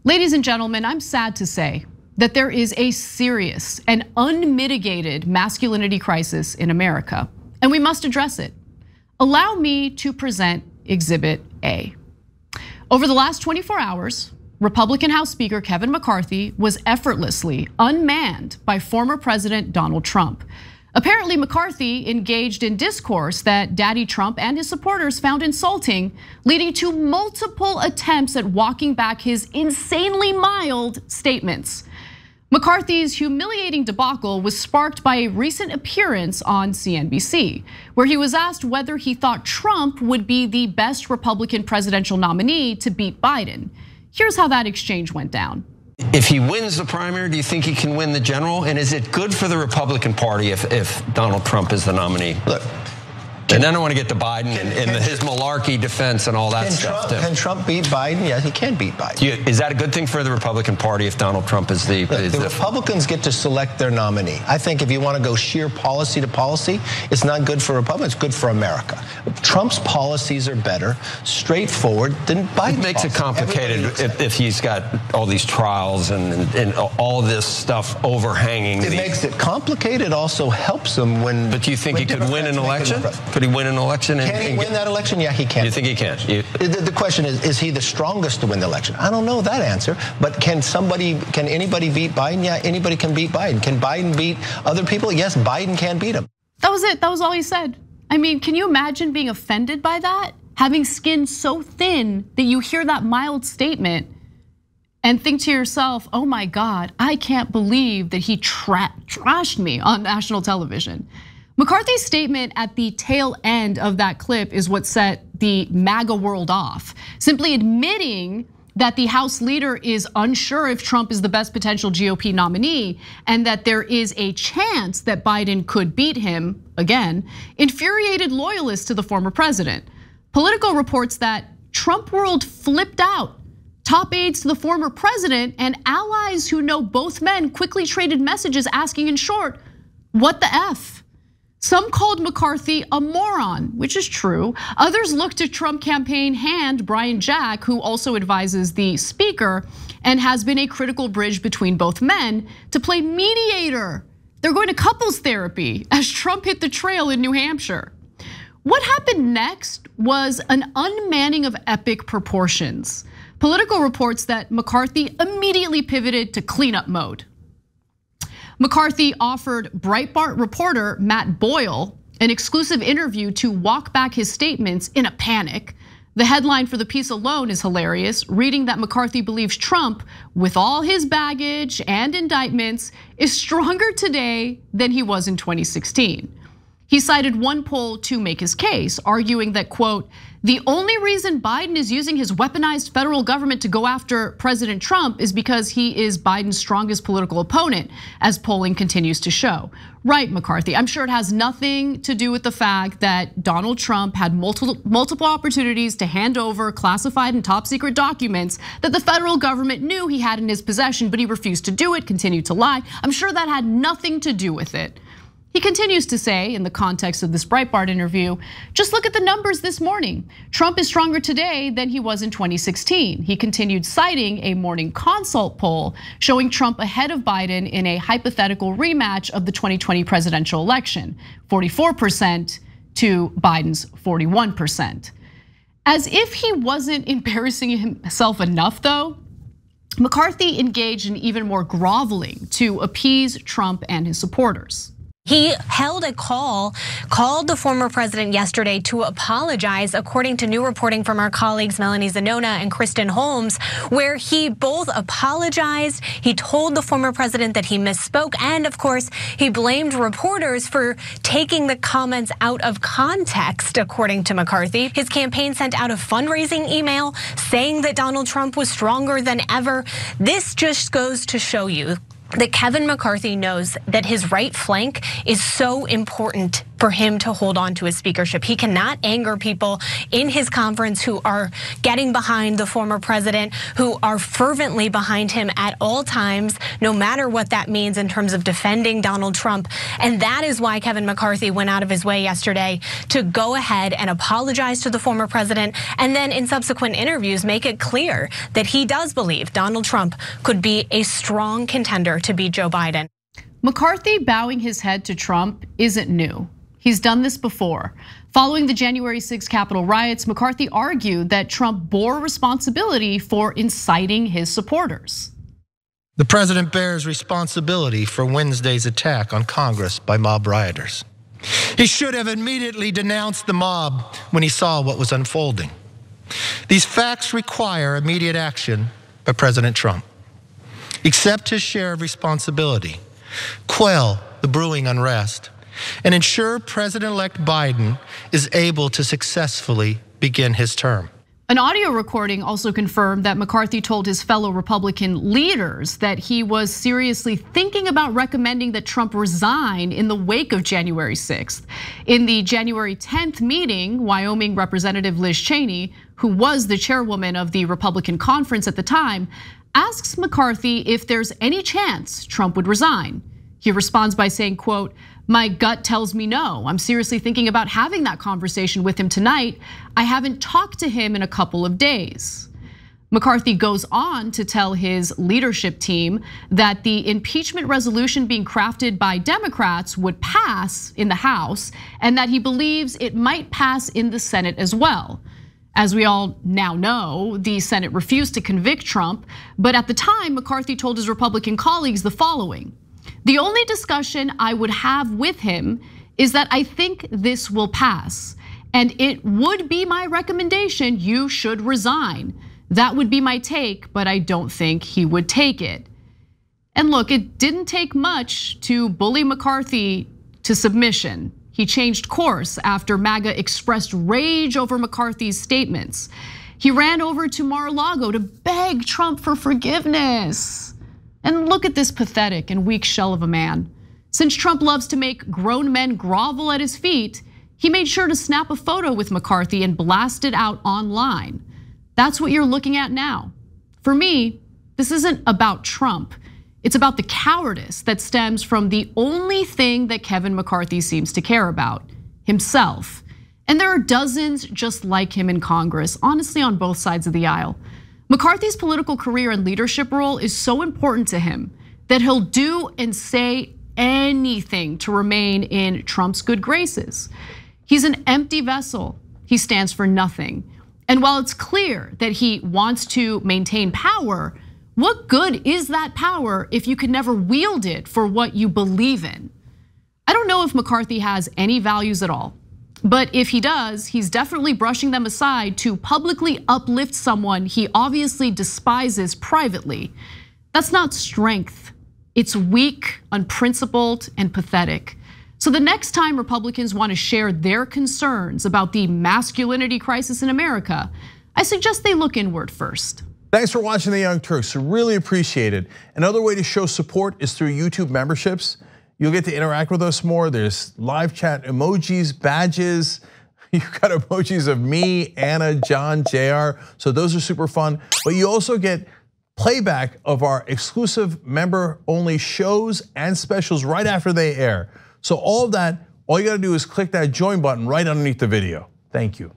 Ladies and gentlemen, I'm sad to say that there is a serious and unmitigated masculinity crisis in America, and we must address it. Allow me to present Exhibit A. Over the last 24 hours, Republican House Speaker Kevin McCarthy was effortlessly unmanned by former President Donald Trump. Apparently, McCarthy engaged in discourse that Daddy Trump and his supporters found insulting, leading to multiple attempts at walking back his insanely mild statements. McCarthy's humiliating debacle was sparked by a recent appearance on CNBC, where he was asked whether he thought Trump would be the best Republican presidential nominee to beat Biden. Here's how that exchange went down. If he wins the primary, do you think he can win the general? And is it good for the Republican Party if Donald Trump is the nominee? Look. And then I want to get to Biden and his malarkey defense and all that stuff too. Can Trump beat Biden? Yes, he can beat Biden. Is that a good thing for the Republican Party if Donald Trump is the Republicans get to select their nominee. I think if you want to go sheer policy to policy, it's not good for Republicans, it's good for America. Trump's policies are better, straightforward than Biden's. It makes it complicated if he's got all these trials and all this stuff overhanging. It makes it complicated. It also helps him when. But do you think he could win an election? Could he win an election? Can he win that election? Yeah, he can. You think he can? The question is he the strongest to win the election? I don't know that answer, but can anybody beat Biden? Yeah, anybody can beat Biden. Can Biden beat other people? Yes, Biden can beat him. That was it, that was all he said. I mean, can you imagine being offended by that? Having skin so thin that you hear that mild statement and think to yourself, oh my God, I can't believe that he trashed me on national television. McCarthy's statement at the tail end of that clip is what set the MAGA world off. Simply admitting that the House leader is unsure if Trump is the best potential GOP nominee and that there is a chance that Biden could beat him again, infuriated loyalists to the former president. Politico reports that Trump world flipped out. Top aides to the former president and allies who know both men quickly traded messages asking in short, what the F? Some called McCarthy a moron, which is true. Others looked to Trump campaign hand Brian Jack, who also advises the speaker and has been a critical bridge between both men, to play mediator. They're going to couples therapy as Trump hit the trail in New Hampshire. What happened next was an unmanning of epic proportions. Politico reports that McCarthy immediately pivoted to cleanup mode. McCarthy offered Breitbart reporter Matt Boyle an exclusive interview to walk back his statements in a panic. The headline for the piece alone is hilarious, reading that McCarthy believes Trump, with all his baggage and indictments, is stronger today than he was in 2016. He cited one poll to make his case, arguing that, quote, the only reason Biden is using his weaponized federal government to go after President Trump is because he is Biden's strongest political opponent, as polling continues to show. Right, McCarthy, I'm sure it has nothing to do with the fact that Donald Trump had multiple opportunities to hand over classified and top secret documents that the federal government knew he had in his possession, but he refused to do it, continued to lie. I'm sure that had nothing to do with it. He continues to say, in the context of this Breitbart interview, just look at the numbers this morning. Trump is stronger today than he was in 2016. He continued citing a Morning Consult poll showing Trump ahead of Biden in a hypothetical rematch of the 2020 presidential election, 44% to Biden's 41%. As if he wasn't embarrassing himself enough though, McCarthy engaged in even more groveling to appease Trump and his supporters. He held a called the former president yesterday to apologize, according to new reporting from our colleagues Melanie Zanona and Kristen Holmes, where he both apologized, he told the former president that he misspoke, and of course, he blamed reporters for taking the comments out of context, according to McCarthy. His campaign sent out a fundraising email saying that Donald Trump was stronger than ever. This just goes to show you that Kevin McCarthy knows that his right flank is so important for him to hold on to his speakership. He cannot anger people in his conference who are getting behind the former president, who are fervently behind him at all times, no matter what that means in terms of defending Donald Trump. And that is why Kevin McCarthy went out of his way yesterday to go ahead and apologize to the former president, and then in subsequent interviews make it clear that he does believe Donald Trump could be a strong contender to beat Joe Biden. McCarthy bowing his head to Trump isn't new. He's done this before. Following the January 6 Capitol riots, McCarthy argued that Trump bore responsibility for inciting his supporters. The president bears responsibility for Wednesday's attack on Congress by mob rioters. He should have immediately denounced the mob when he saw what was unfolding. These facts require immediate action by President Trump. Accept his share of responsibility, quell the brewing unrest, and ensure President-elect Biden is able to successfully begin his term. An audio recording also confirmed that McCarthy told his fellow Republican leaders that he was seriously thinking about recommending that Trump resign in the wake of January 6th. In the January 10th meeting, Wyoming Representative Liz Cheney, who was the chairwoman of the Republican conference at the time, asks McCarthy if there's any chance Trump would resign. He responds by saying, quote, "My gut tells me no. I'm seriously thinking about having that conversation with him tonight. I haven't talked to him in a couple of days." McCarthy goes on to tell his leadership team that the impeachment resolution being crafted by Democrats would pass in the House, and that he believes it might pass in the Senate as well. As we all now know, the Senate refused to convict Trump, but at the time, McCarthy told his Republican colleagues the following: "The only discussion I would have with him is that I think this will pass, and it would be my recommendation you should resign. That would be my take, but I don't think he would take it." And look, it didn't take much to bully McCarthy to submission. He changed course after MAGA expressed rage over McCarthy's statements. He ran over to Mar-a-Lago to beg Trump for forgiveness. And look at this pathetic and weak shell of a man. Since Trump loves to make grown men grovel at his feet, he made sure to snap a photo with McCarthy and blast it out online. That's what you're looking at now. For me, this isn't about Trump. It's about the cowardice that stems from the only thing that Kevin McCarthy seems to care about, himself. And there are dozens just like him in Congress, honestly on both sides of the aisle. McCarthy's political career and leadership role is so important to him that he'll do and say anything to remain in Trump's good graces. He's an empty vessel. He stands for nothing. And while it's clear that he wants to maintain power, what good is that power if you can never wield it for what you believe in? I don't know if McCarthy has any values at all. But if he does, he's definitely brushing them aside to publicly uplift someone he obviously despises privately. That's not strength. It's weak, unprincipled, and pathetic. So the next time Republicans want to share their concerns about the masculinity crisis in America, I suggest they look inward first. Thanks for watching The Young Turks, really appreciate it. Another way to show support is through YouTube memberships. You'll get to interact with us more. There's live chat emojis, badges. You've got emojis of me, Anna, John, JR. So those are super fun. But you also get playback of our exclusive member-only shows and specials right after they air. So all of that, all you gotta do is click that join button right underneath the video. Thank you.